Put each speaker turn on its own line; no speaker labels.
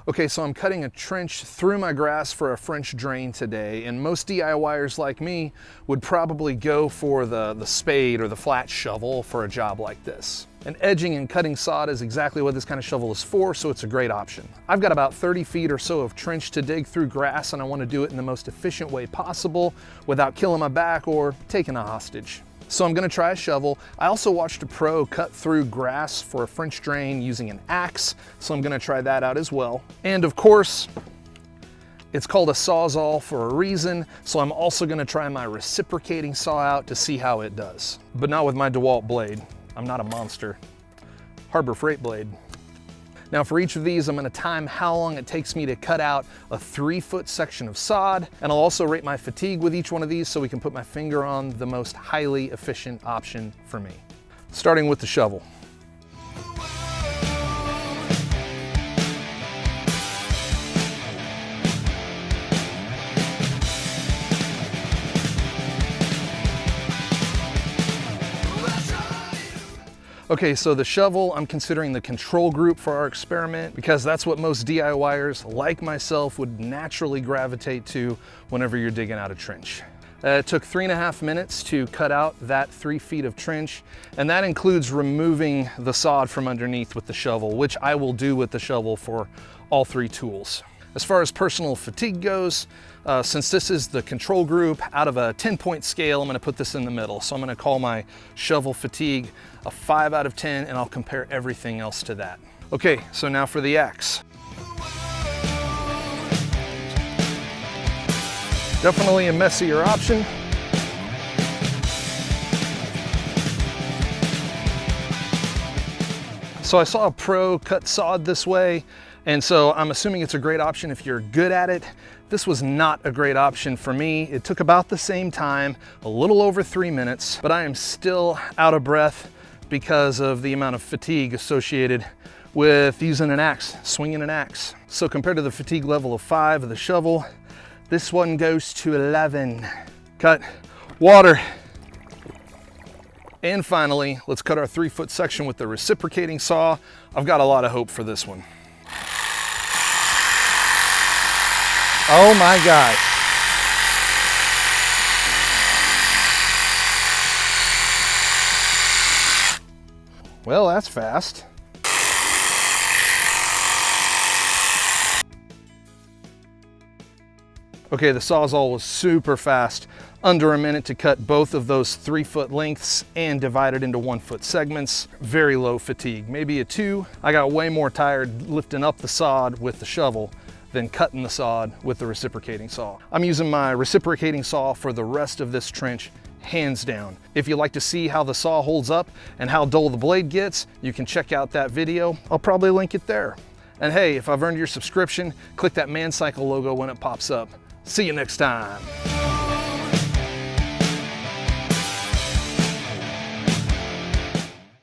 Okay, so I'm cutting a trench through my grass for a French drain today, and most DIYers like me would probably go for the spade or the flat shovel for a job like this. And edging and cutting sod is exactly what this kind of shovel is for, so it's a great option. I've got about 30 feet or so of trench to dig through grass, and I want to do it in the most efficient way possible without killing my back or taking a hostage. So I'm gonna try a shovel. I also watched a pro cut through grass for a French drain using an axe, so I'm gonna try that out as well. And of course, it's called a Sawzall for a reason, so I'm also gonna try my reciprocating saw out to see how it does. But not with my DeWalt blade. I'm not a monster. Harbor Freight blade. Now for each of these, I'm gonna time how long it takes me to cut out a 3-foot section of sod, and I'll also rate my fatigue with each one of these so we can put my finger on the most highly efficient option for me. Starting with the shovel. Okay, so the shovel, I'm considering the control group for our experiment because that's what most DIYers like myself would naturally gravitate to whenever you're digging out a trench. It took 3.5 minutes to cut out that 3 feet of trench, and that includes removing the sod from underneath with the shovel, which I will do with the shovel for all 3 tools. As far as personal fatigue goes, since this is the control group, out of a 10-point scale, I'm gonna put this in the middle. So I'm gonna call my shovel fatigue a 5 out of 10, and I'll compare everything else to that. Okay, so now for the axe. Definitely a messier option. So I saw a pro cut sod this way, and so I'm assuming it's a great option if you're good at it. This was not a great option for me. It took about the same time, a little over 3 minutes, but I am still out of breath because of the amount of fatigue associated with using an axe, swinging an axe. So compared to the fatigue level of 5 of the shovel, this one goes to 11. Cut, water. And finally, let's cut our 3-foot section with the reciprocating saw. I've got a lot of hope for this one. Oh my gosh. Well, that's fast. Okay, the Sawzall was super fast. Under a minute to cut both of those 3-foot lengths and divide it into 1-foot segments. Very low fatigue, maybe a 2. I got way more tired lifting up the sod with the shovel than cutting the sod with the reciprocating saw. I'm using my reciprocating saw for the rest of this trench, hands down. If you'd like to see how the saw holds up and how dull the blade gets, you can check out that video. I'll probably link it there. And hey, if I've earned your subscription, click that Man Cycle logo when it pops up. See you next time.